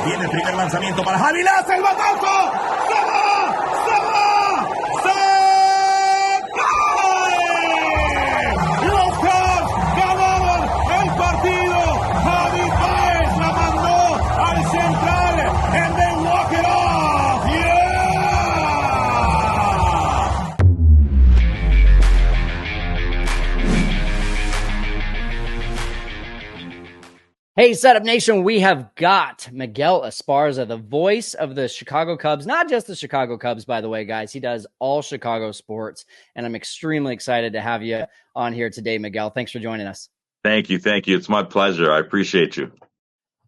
Viene el primer lanzamiento para Javi, ¡lanza el batazo! ¡Se va! ¡Se va! ¡Se cae! Los Cubs ganaron el partido. Javi Baez la mandó al central and they walk it off. ¡Yeah! Hey, Setup Nation, we have got Miguel Esparza, the voice of the Chicago Cubs, not just the Chicago Cubs, by the way, guys. He does all Chicago sports, and I'm extremely excited to have you on here today, Miguel. Thanks for joining us. Thank you. Thank you. It's my pleasure. I appreciate you.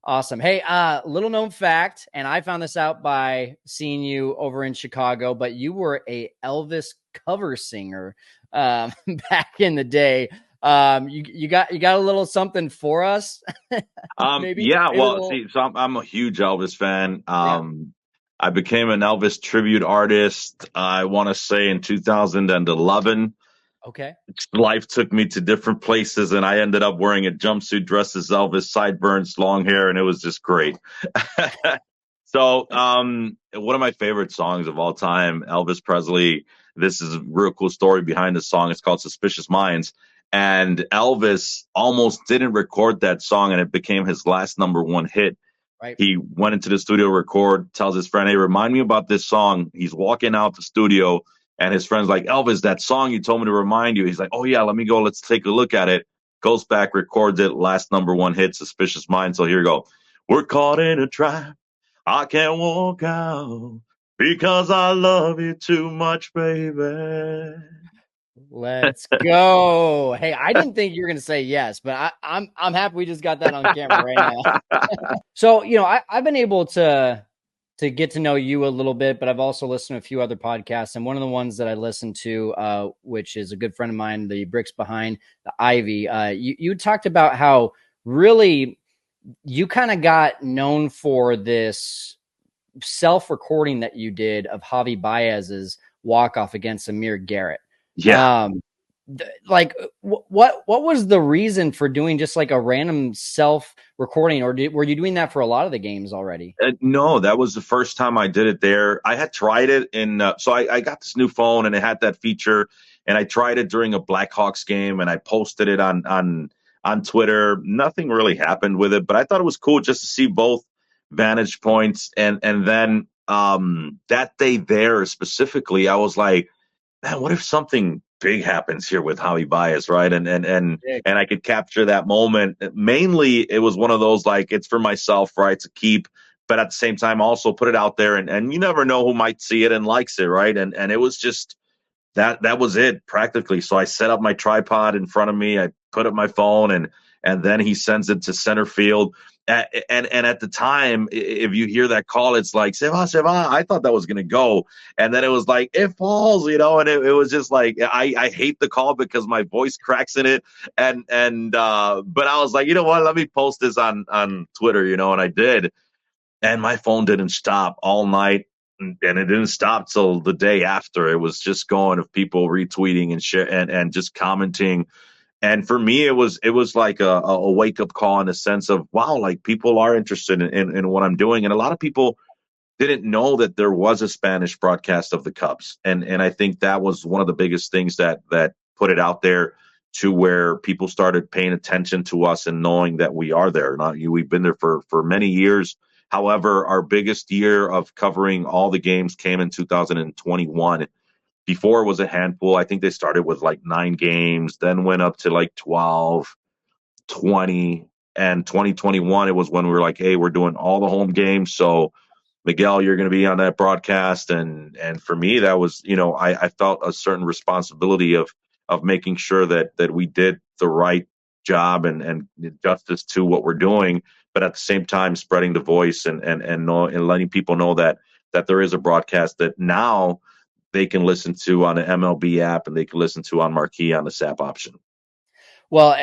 Awesome. Hey, little known fact, and I found this out by seeing you over in Chicago, but you were a Elvis cover singer back in the day. You got a little something for us? Maybe see, so I'm a huge Elvis fan. I became an Elvis tribute artist, I want to say in 2011. Okay. Life took me to different places, and I ended up wearing a jumpsuit dressed as Elvis, sideburns, long hair, and it was just great. So, one of my favorite songs of all time, Elvis Presley. This is a real cool story behind the song. It's called Suspicious Minds. And Elvis almost didn't record that song, and it became his last #1 hit. Right. He went into the studio to record, tells his friend, hey, remind me about this song. He's walking out the studio, and his friend's like, Elvis, that song you told me to remind you. He's like, oh, yeah, let me go. Let's take a look at it. Goes back, records it, last #1 hit, Suspicious Minds. So here you go. We're caught in a trap. I can't walk out because I love you too much, baby. Let's go. Hey, I didn't think you were going to say yes, but I'm happy we just got that on camera right now. So, I've been able to get to know you a little bit, but I've also listened to a few other podcasts. And one of the ones that I listened to, which is a good friend of mine, the Bricks Behind the Ivy, you talked about how really you kind of got known for this self-recording that you did of Javi Baez's walk-off against Amir Garrett. Yeah. What was the reason for doing just like a random self-recording, or were you doing that for a lot of the games already? No, that was the first time I did it there. I had tried it so I got this new phone and it had that feature, and I tried it during a Blackhawks game and I posted it on Twitter. Nothing really happened with it, but I thought it was cool just to see both vantage points. And then that day there specifically, I was like, man, what if something big happens here with Javi Baez, right? And I could capture that moment. Mainly, it was one of those, like, it's for myself, right, to keep, but at the same time, also put it out there, and you never know who might see it and likes it, right? And it was just, that was it, practically. So I set up my tripod in front of me, I put up my phone, and then he sends it to center field. And at the time, if you hear that call, it's like, se va, se va. I thought that was going to go. And then it was like, it falls, and it was just like, I hate the call because my voice cracks in it. But I was like, you know what, let me post this on Twitter, and I did. And my phone didn't stop all night. And it didn't stop till the day after. It was just going of people retweeting and share and just commenting. And for me, it was like a wake up call in the sense of, wow, like people are interested in what I'm doing. And a lot of people didn't know that there was a Spanish broadcast of the Cubs. And I think that was one of the biggest things that put it out there to where people started paying attention to us and knowing that we are there. We've been there for many years. However, our biggest year of covering all the games came in 2021. Before it was a handful. I think they started with like 9 games, then went up to like 12, 20, and 2021, it was when we were like, hey, we're doing all the home games. So, Miguel, you're going to be on that broadcast. And for me, that was, I felt a certain responsibility of making sure that we did the right job and justice to what we're doing, but at the same time, spreading the voice and letting people know that there is a broadcast that now they can listen to on the MLB app, and they can listen to on Marquee on the SAP option. Well,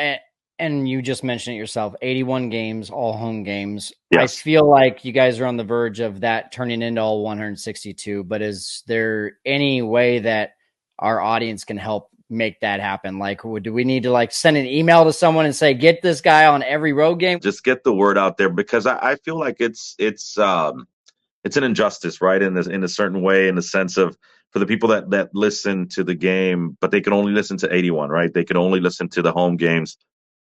and you just mentioned it yourself, 81 games, all home games. Yes. I feel like you guys are on the verge of that turning into all 162, but is there any way that our audience can help make that happen? Like, do we need to like send an email to someone and say, get this guy on every road game? Just get the word out there, because I feel like it's an injustice, right? In a certain way, in the sense of, for the people that listen to the game, but they can only listen to 81, right? They can only listen to the home games.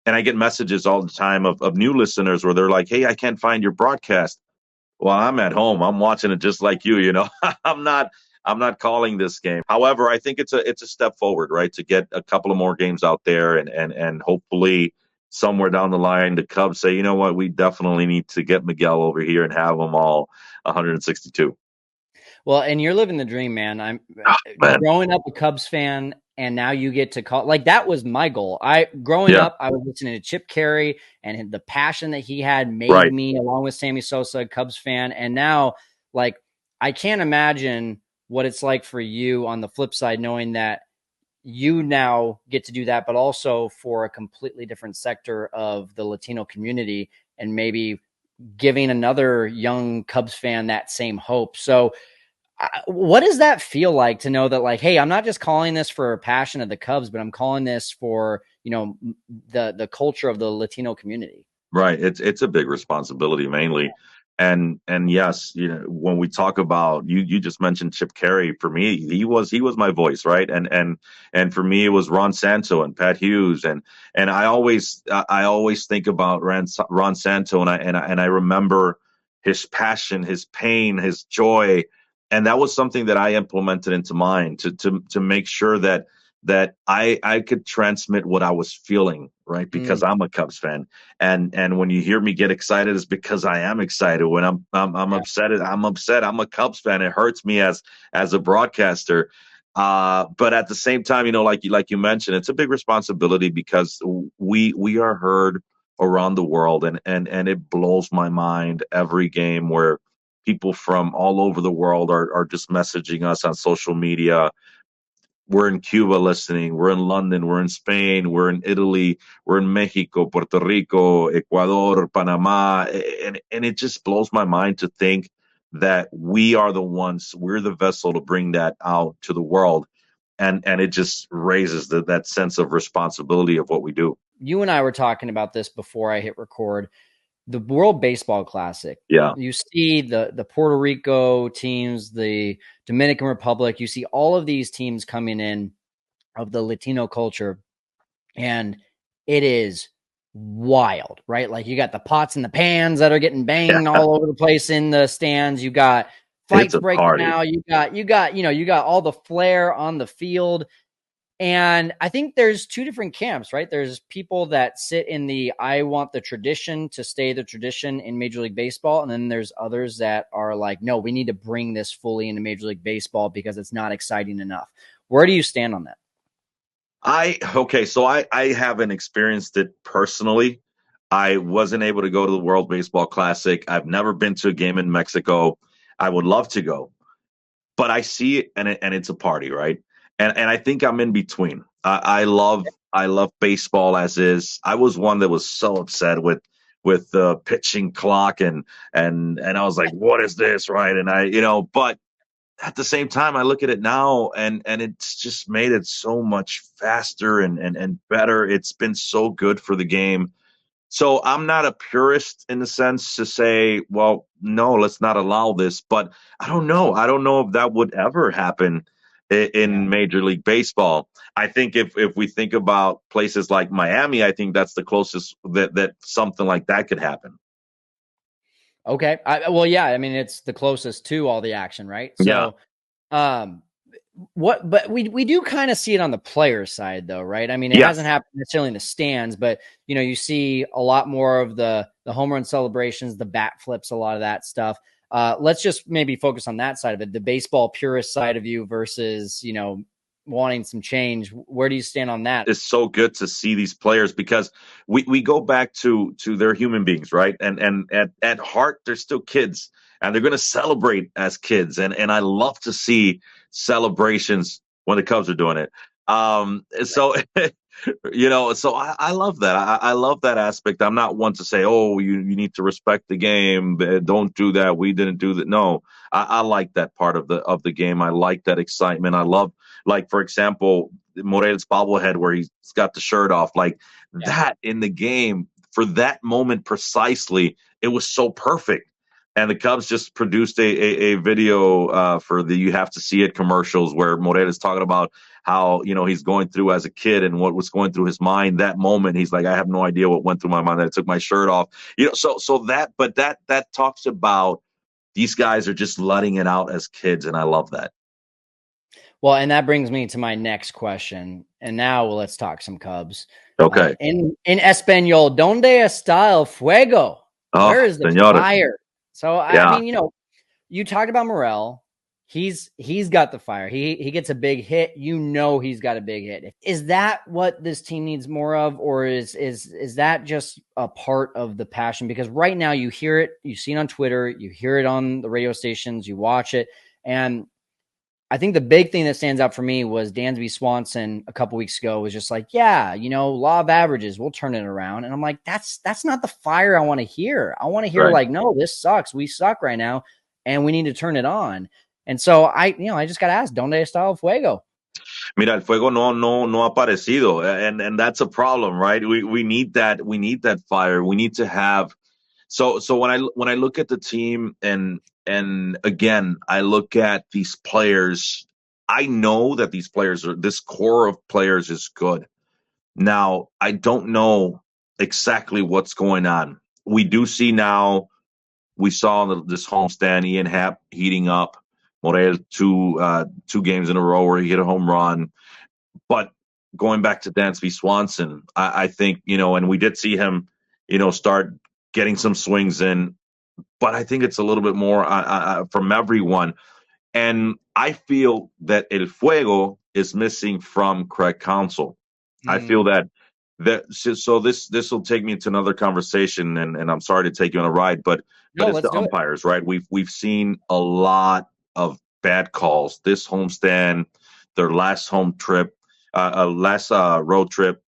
And I get messages all the time of new listeners where they're like, "Hey, I can't find your broadcast." Well, I'm at home. I'm watching it just like you. I'm not calling this game. However, I think it's a step forward, right? To get a couple of more games out there, and hopefully somewhere down the line the Cubs say, you know what, we definitely need to get Miguel over here and have them all 162. Well, and you're living the dream, man. I'm growing up a Cubs fan, and now you get to call. Like, that was my goal. Growing up, I was listening to Chip Carey, and the passion that he had made me, along with Sammy Sosa, a Cubs fan. And now, like, I can't imagine what it's like for you on the flip side, knowing that you now get to do that, but also for a completely different sector of the Latino community, and maybe giving another young Cubs fan that same hope. So what does that feel like to know that, like, hey, I'm not just calling this for a passion of the Cubs, but I'm calling this for, the culture of the Latino community? Right. It's a big responsibility, mainly. And yes, when we talk about, you just mentioned Chip Carey. For me, he was my voice, right? And for me, it was Ron Santo and Pat Hughes, and I always think about Ron Santo, and I remember his passion, his pain, his joy, and that was something that I implemented into mine to make sure that I could transmit what I was feeling, right? Because I'm a Cubs fan, and when you hear me get excited, it's because I am excited. When I'm upset, I'm upset. I'm a Cubs fan. It hurts me as a broadcaster. But at the same time, like you mentioned, it's a big responsibility, because we are heard around the world, and it blows my mind every game where people from all over the world are just messaging us on social media. We're in Cuba listening. We're in London. We're in Spain. We're in Italy. We're in Mexico, Puerto Rico, Ecuador, Panama. And it just blows my mind to think that we're the vessel to bring that out to the world. And it just raises that sense of responsibility of what we do. You and I were talking about this before I hit record. The World Baseball Classic. Yeah. You see the Puerto Rico teams, the Dominican Republic. You see all of these teams coming in of the Latino culture, and it is wild, right? Like, you got the pots and the pans that are getting banged all over the place in the stands. You got fights breaking out. You got all the flair on the field. And I think there's two different camps, right? There's people that sit in the, I want the tradition to stay the tradition in Major League Baseball. And then there's others that are like, no, we need to bring this fully into Major League Baseball because it's not exciting enough. Where do you stand on that? So I haven't experienced it personally. I wasn't able to go to the World Baseball Classic. I've never been to a game in Mexico. I would love to go, but I see it, and it's a party, right? And I think I'm in between. I love baseball as is. I was one that was so upset with the pitching clock, and I was like, what is this, right? And but at the same time, I look at it now, and it's just made it so much faster and better. It's been so good for the game. So I'm not a purist in the sense to say, well, no, let's not allow this. But I don't know. I don't know if that would ever happen in Major League Baseball. I think if we think about places like Miami, I think that's the closest that something like that could happen. Okay. I mean, it's the closest to all the action, right? So, but we do kind of see it on the player side, though, right? I mean, it hasn't happened necessarily in the stands, but you see a lot more of the home run celebrations, the bat flips, a lot of that stuff. Let's just maybe focus on that side of it, the baseball purist side of you versus, wanting some change. Where do you stand on that? It's so good to see these players, because we go back to they're human beings, right? And at heart, they're still kids, and they're going to celebrate as kids. And I love to see celebrations when the Cubs are doing it. So I love that. I love that aspect. I'm not one to say, oh, you need to respect the game. Don't do that. We didn't do that. No, I like that part of the game. I like that excitement. I love, like, for example, Morel's bobblehead where he's got the shirt off, like that in the game for that moment precisely, it was so perfect. And the Cubs just produced a video for the You Have to See It commercials where Morel is talking about how, he's going through as a kid and what was going through his mind that moment. He's like, I have no idea what went through my mind that I took my shirt off. That talks about these guys are just letting it out as kids, and I love that. Well, and that brings me to my next question. And now let's talk some Cubs. Okay. In Espanol, ¿Dónde está el fuego? Where is the fire? So, I mean, you talked about Morel. He's got the fire. He gets a big hit. He's got a big hit. Is that what this team needs more of, or is that just a part of the passion? Because right now you hear it, you see it on Twitter, you hear it on the radio stations, you watch it, and I think the big thing that stands out for me was Dansby Swanson a couple weeks ago was just like, law of averages, we'll turn it around. And I'm like, that's not the fire I want to hear. I want to hear no, this sucks. We suck right now and we need to turn it on. And so I just got to ask, ¿Dónde está el fuego? Mira, el fuego no ha aparecido. And that's a problem, right? We need that. We need that fire. We need to have. So when I look at the team and again, I look at these players, I know that this core of players is good. Now, I don't know exactly what's going on. We do see now, we saw this homestand, Ian Happ heating up, Morel two games in a row where he hit a home run. But going back to Dansby Swanson, I think, and we did see him, start getting some swings in, but I think it's a little bit more from everyone. And I feel that El Fuego is missing from Craig Counsell. I feel that so this will take me to another conversation, and I'm sorry to take you on a ride, but it's the umpires, right? We've seen a lot of bad calls this homestand, their last home trip, last road trip.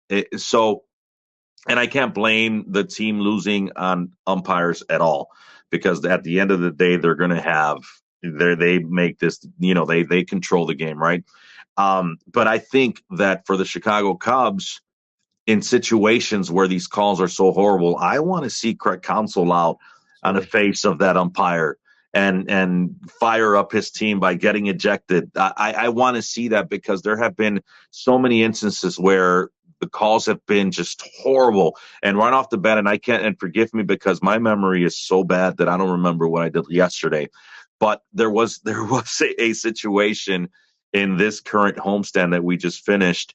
And I can't blame the team losing on umpires at all, because at the end of the day, they're going to have they make this, they control the game, right? But I think that for the Chicago Cubs, in situations where these calls are so horrible, I want to see Craig Counsell out on the face of that umpire and fire up his team by getting ejected. I want to see that, because there have been so many instances where the calls have been just horrible. And right off the bat, and forgive me because my memory is so bad that I don't remember what I did yesterday, but there was a situation in this current homestand that we just finished,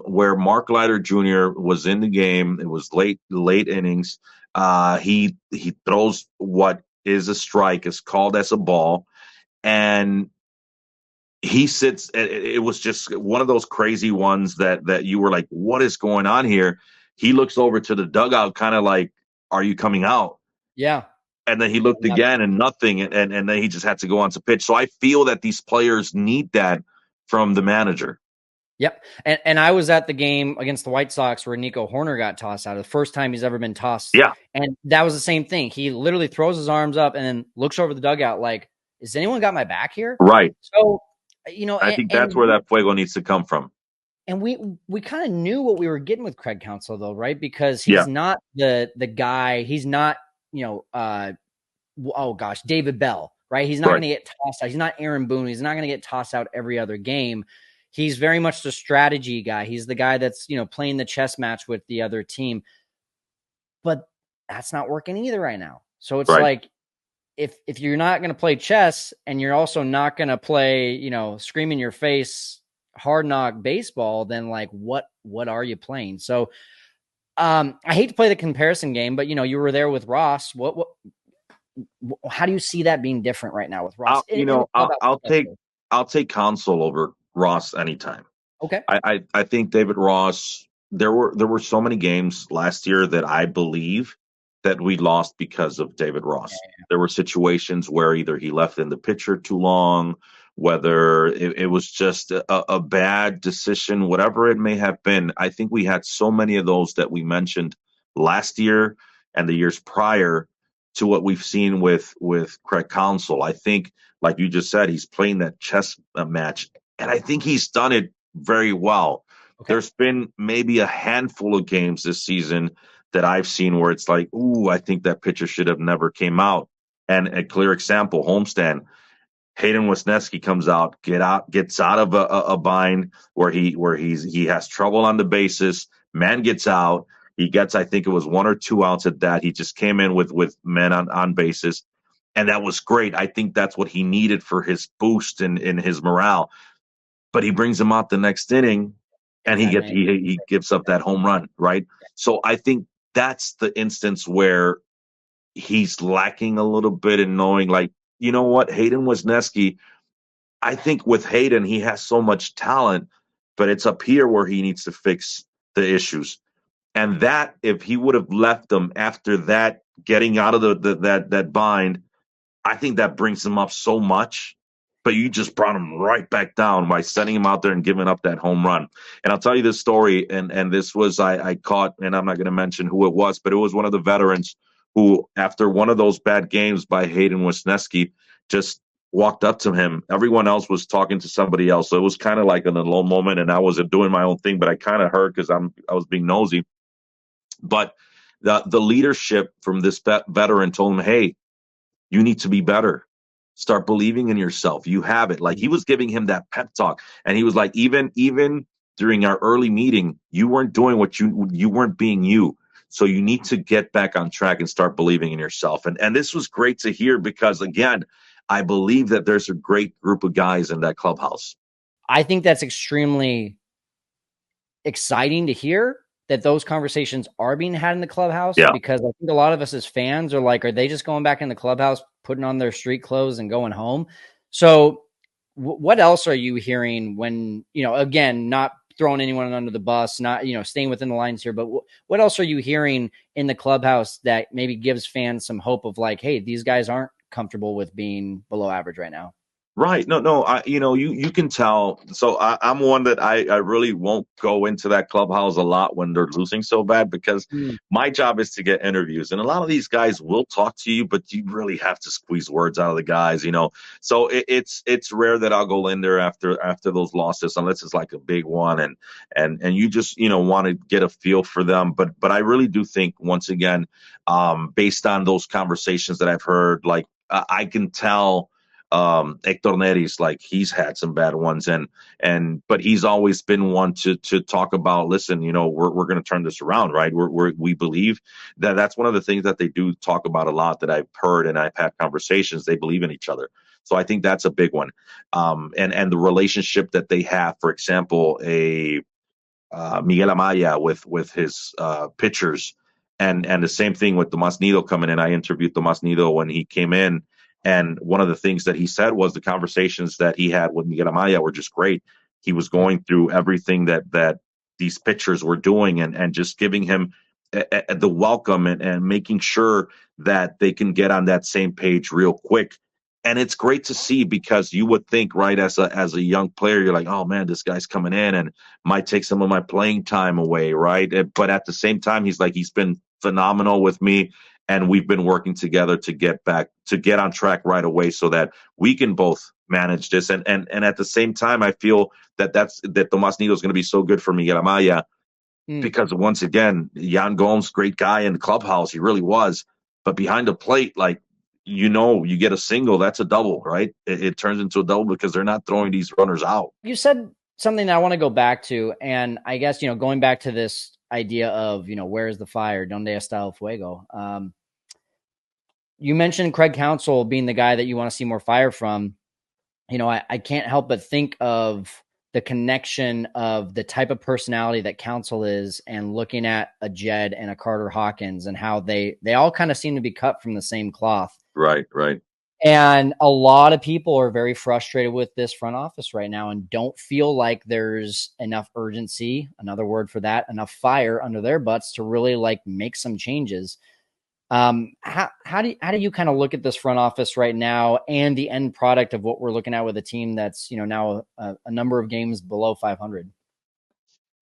where Mark Leiter Jr. was in the game. It was late innings. He throws what is a strike, is called as a ball, and he sits. It was just one of those crazy ones that you were like, what is going on here? He looks over to the dugout, kind of like, are you coming out? Yeah. And then he looked again and nothing. And then he just had to go on to pitch. So I feel that these players need that from the manager. Yep. And I was at the game against the White Sox where Nico Horner got tossed out. The first time he's ever been tossed. Yeah. And that was the same thing. He literally throws his arms up and then looks over the dugout like, has anyone got my back here? Right. So, I think that's where that fuego needs to come from. And we kind of knew what we were getting with Craig Counsell, though, right? Because he's not the guy. He's not, David Bell, right? He's not going to get tossed out. He's not Aaron Boone. He's not going to get tossed out every other game. He's very much the strategy guy. He's the guy that's, playing the chess match with the other team. But that's not working either right now. So it's like, if you're not going to play chess and you're also not going to play, scream in your face, hard knock baseball, then like, what are you playing? So I hate to play the comparison game, but you were there with Ross. How do you see that being different right now with Ross? I'll take Counsell over Ross anytime. Okay. I think David Ross, there were so many games last year that I believe that we lost because of David Ross. Yeah. There were situations where either he left in the picture too long, whether it was just a bad decision, whatever it may have been. I think we had so many of those that we mentioned last year and the years prior to what we've seen with Craig Counsell. I think, like you just said, he's playing that chess match, and I think he's done it very well. Okay. There's been maybe a handful of games this season that I've seen where it's like, ooh, I think that pitcher should have never came out. And a clear example, homestand. Hayden Wesneski gets out of a bind where he has trouble on the bases. Man gets out. He gets, I think it was 1 or 2 outs at that. He just came in with men on bases, and that was great. I think that's what he needed for his boost in his morale. But he brings him out the next inning, and he gives up that home run, right? So I think that's the instance where he's lacking a little bit in knowing, like, you know what, Hayden Wesneski, I think with Hayden, he has so much talent, but it's up here where he needs to fix the issues. And that, if he would have left them after that, getting out of that bind, I think that brings him up so much. But you just brought him right back down by sending him out there and giving up that home run. And I'll tell you this story, and this was I caught, and I'm not going to mention who it was, but it was one of the veterans who, after one of those bad games by Hayden Wesneski, just walked up to him. Everyone else was talking to somebody else, so it was kind of like an alone moment, and I was doing my own thing, but I kind of heard because I was being nosy. But the leadership from this veteran told him, hey, you need to be better. Start believing in yourself. You have it. Like, he was giving him that pep talk. And he was like, even during our early meeting, you weren't doing what you weren't being you. So you need to get back on track and start believing in yourself. And this was great to hear because, again, I believe that there's a great group of guys in that clubhouse. I think that's extremely exciting to hear, that those conversations are being had in the clubhouse, because I think a lot of us as fans are like, are they just going back in the clubhouse, putting on their street clothes and going home? So what else are you hearing when, again, not throwing anyone under the bus, not, staying within the lines here, but what else are you hearing in the clubhouse that maybe gives fans some hope of like, hey, these guys aren't comfortable with being below average right now? Right. No, you can tell. So I'm one that I really won't go into that clubhouse a lot when they're losing so bad, because my job is to get interviews. And a lot of these guys will talk to you, but you really have to squeeze words out of the guys, So it's rare that I'll go in there after those losses, unless it's like a big one and you just, want to get a feel for them. But I really do think, once again, based on those conversations that I've heard, like I can tell Hector Neris, like, he's had some bad ones, but he's always been one to talk about, listen, we're going to turn this around, right? We believe that's one of the things that they do talk about a lot, that I've heard and I've had conversations. They believe in each other. So I think that's a big one. And the relationship that they have, for example, Miguel Amaya with his pitchers, and the same thing with Tomas Nido coming in. I interviewed Tomas Nido when he came in. And one of the things that he said was the conversations that he had with Miguel Amaya were just great. He was going through everything that these pitchers were doing and just giving him the welcome and making sure that they can get on that same page real quick. And it's great to see, because you would think, right, as a young player, you're like, oh man, this guy's coming in and might take some of my playing time away, right? But at the same time, he's been phenomenal with me. And we've been working together to get on track right away, so that we can both manage this. And at the same time, I feel that Tomas Nido is going to be so good for Miguel Amaya, because once again, Yan Gomes, great guy in the clubhouse, he really was. But behind the plate, like, you get a single, that's a double, right? It turns into a double because they're not throwing these runners out. You said something that I want to go back to, and I guess, going back to this idea of, where's the fire? Donde está el fuego? You mentioned Craig Counsell being the guy that you want to see more fire from. I can't help but think of the connection of the type of personality that Counsell is, and looking at a Jed and a Carter Hawkins, and how they all kind of seem to be cut from the same cloth. Right. And a lot of people are very frustrated with this front office right now and don't feel like there's enough urgency, another word for that, enough fire under their butts to really like make some changes. How do you kind of look at this front office right now and the end product of what we're looking at with a team that's, now a number of games below 500?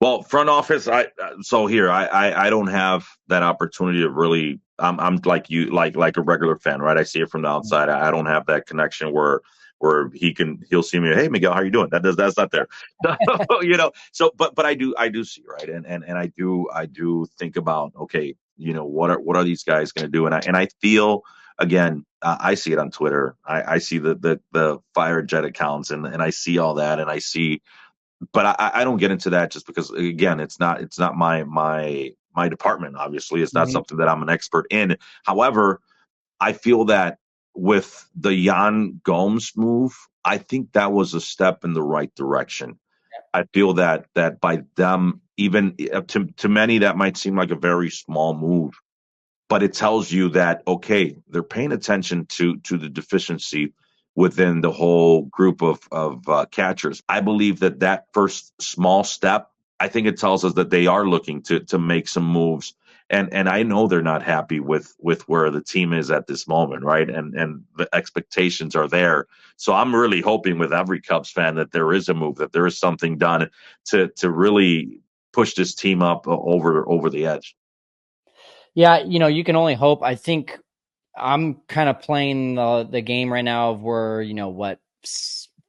Well, front office, I don't have that opportunity to really. I'm like you, like a regular fan, right? I see it from the outside. I don't have that connection where where he'll see me, hey Miguel, how you doing? That's not there. So but I do see, right, and I do think about, okay, what are these guys going to do, and I feel, again, I see it on Twitter. I see the fire jet accounts, and I see all that, and I see, but I don't get into that just because, again, it's not my department. Obviously, it's not something that I'm an expert in. However, I feel that with the Jan Gomes move, I think that was a step in the right direction. I feel that by them, even to many, that might seem like a very small move, but it tells you that, okay, they're paying attention to the deficiency within the whole group of catchers. I believe that first small step, I think it tells us that they are looking to make some moves. And I know they're not happy with where the team is at this moment, right? And the expectations are there. So I'm really hoping with every Cubs fan that there is a move, that there is something done to really push this team up over the edge. Yeah, you can only hope. I think I'm kind of playing the game right now of we're,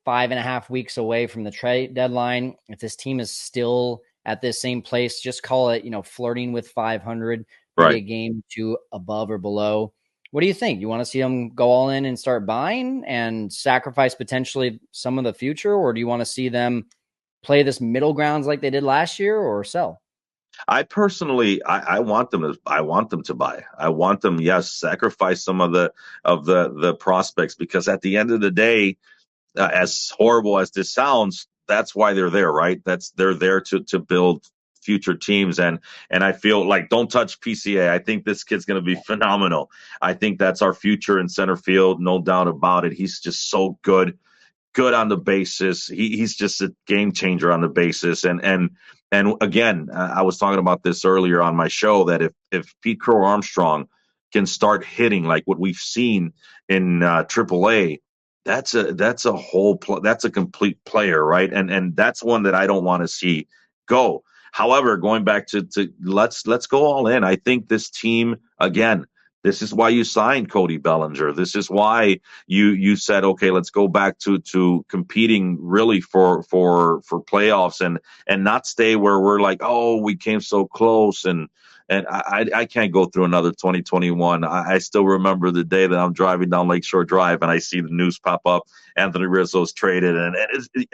5.5 weeks away from the trade deadline. If this team is still at this same place, just call it, flirting with 500, maybe Right. a game two above or below. What do you think? You want to see them go all in and start buying and sacrifice potentially some of the future? Or do you want to see them play this middle grounds like they did last year, or sell? I personally, I want them to buy. I want them, yes, sacrifice some of the prospects, because at the end of the day, as horrible as this sounds, that's why they're there, right? They're there to build future teams, and I feel like, don't touch PCA. I think this kid's going to be phenomenal. I think that's our future in center field, no doubt about it. He's just so good on the bases. He's just a game changer on the bases. And again, I was talking about this earlier on my show, that if Pete Crow Armstrong can start hitting like what we've seen in AAA, that's a complete player, right? And that's one that I don't want to see go. However, going back to let's go all in. I think this team, again, this is why you signed Cody Bellinger. This is why you said, okay, let's go back to competing really for playoffs, and not stay where we're like, oh, we came so close, and I can't go through another 2021. I still remember the day that I'm driving down Lakeshore Drive and I see the news pop up, Anthony Rizzo's traded, and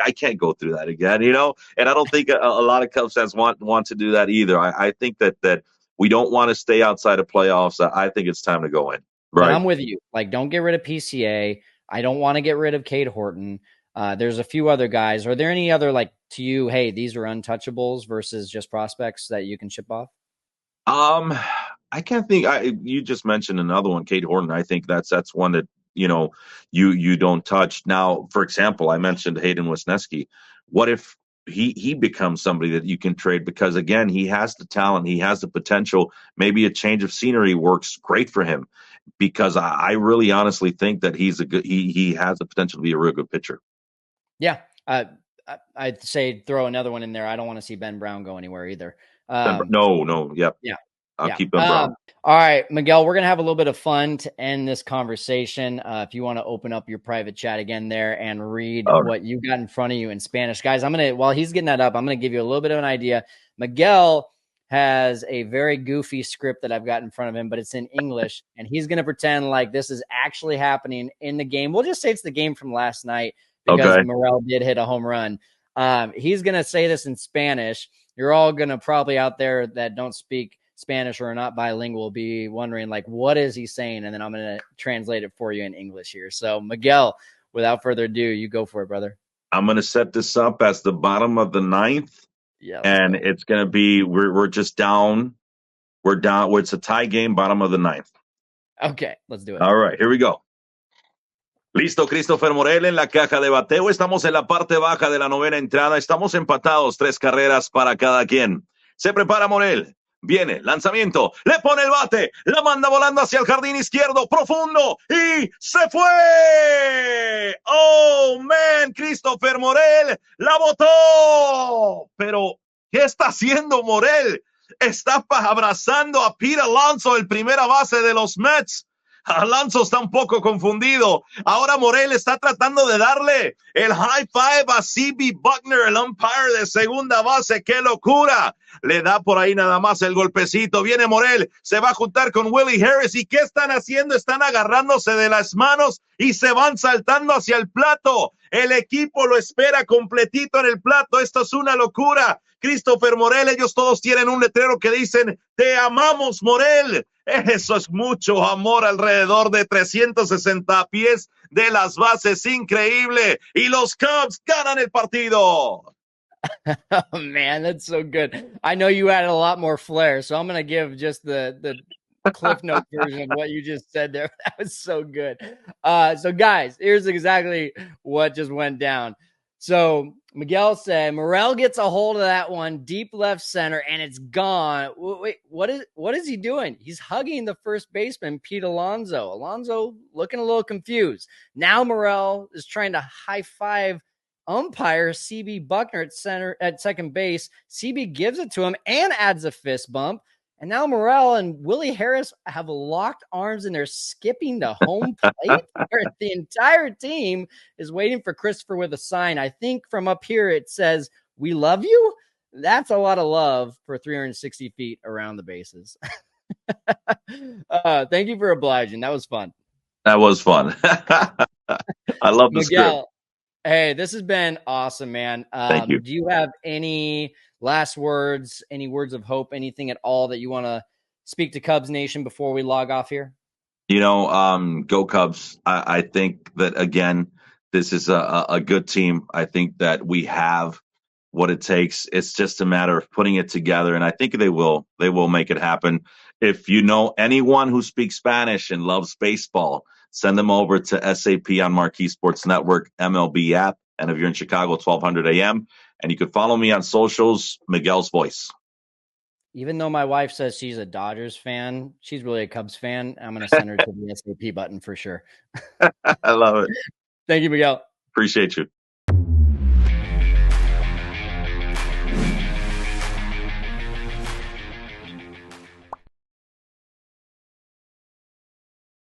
I can't go through that again, And I don't think a lot of Cubs fans want to do that either. I think that we don't want to stay outside of playoffs. I think it's time to go in. Right. And I'm with you. Like, don't get rid of PCA. I don't want to get rid of Cade Horton. There's a few other guys. Are there any other, like, to you, hey, these are untouchables versus just prospects that you can ship off? I can't think. You just mentioned another one, Cade Horton. I think that's one that you don't touch. Now, for example, I mentioned Hayden Wesneski. What if he becomes somebody that you can trade, because again, he has the talent, he has the potential. Maybe a change of scenery works great for him, because I really honestly think that he has the potential to be a real good pitcher. Yeah. I'd say throw another one in there. I don't want to see Ben Brown go anywhere either. No. Yep. Yeah. I'll keep Ben Brown. All right, Miguel, we're going to have a little bit of fun to end this conversation. If you want to open up your private chat again there and read what you got in front of you in Spanish. Guys, while he's getting that up, I'm going to give you a little bit of an idea. Miguel has a very goofy script that I've got in front of him, but it's in English, and he's going to pretend like this is actually happening in the game. We'll just say it's the game from last night, because Morel did hit a home run. He's going to say this in Spanish. You're all going to probably out there that don't speak Spanish or are not bilingual be wondering, like, what is he saying? And then I'm going to translate it for you in English here. So, Miguel, without further ado, you go for it, brother. I'm going to set this up as the bottom of the ninth. Yeah, and it's going to be, we're just down. We're down. It's a tie game, bottom of the ninth. Okay, let's do it. All right, here we go. Listo, Christopher Morel en la caja de bateo. Estamos en la parte baja de la novena entrada. Estamos empatados, 3 carreras para cada quien. Se prepara Morel. Viene, lanzamiento, le pone el bate, la manda volando hacia el jardín izquierdo, profundo, y ¡se fue! ¡Oh, man! Christopher Morel la botó. Pero, ¿qué está haciendo Morel? Está abrazando a Pete Alonso, el primera base de los Mets. Alonso está un poco confundido. Ahora Morel está tratando de darle el high five a CB Buckner, el umpire de segunda base. ¡Qué locura! Le da por ahí nada más el golpecito. Viene Morel, se va a juntar con Willie Harris. ¿Y qué están haciendo? Están agarrándose de las manos y se van saltando hacia el plato. El equipo lo espera completito en el plato. Esto es una locura. Christopher Morel, ellos todos tienen un letrero que dicen, te amamos, Morel. Eso es mucho amor alrededor de 360 pies de las bases. Increíble. Y los Cubs ganan el partido. Oh, man, that's so good. I know you added a lot more flair, so I'm going to give just the Cliff Note version of what you just said there. That was so good. So, guys, here's exactly what just went down. So, Miguel said, Morel gets a hold of that one deep left center, and it's gone. Wait, what is he doing? He's hugging the first baseman, Pete Alonso. Alonso looking a little confused. Now Morel is trying to high-five umpire CB Buckner at second base. CB gives it to him and adds a fist bump. And now Morel and Willie Harris have locked arms and they're skipping to home plate where the entire team is waiting for Christopher with a sign. I think from up here it says, "We love you." That's a lot of love for 360 feet around the bases. Thank you for obliging. That was fun. That was fun. I love the Miguel, script. hey, this has been awesome, man. Thank you. Do you have any last words, any words of hope, anything at all that you want to speak to Cubs Nation before we log off here? Go Cubs. I think that, again, this is a good team. I think that we have what it takes. It's just a matter of putting it together, and I think they will make it happen. If you know anyone who speaks Spanish and loves baseball, send them over to SAP on Marquee Sports Network MLB app. And if you're in Chicago, 1200 AM. And you can follow me on socials, Miguel's Voice. Even though my wife says she's a Dodgers fan, she's really a Cubs fan. I'm going to send her to the SAP button for sure. I love it. Thank you, Miguel. Appreciate you.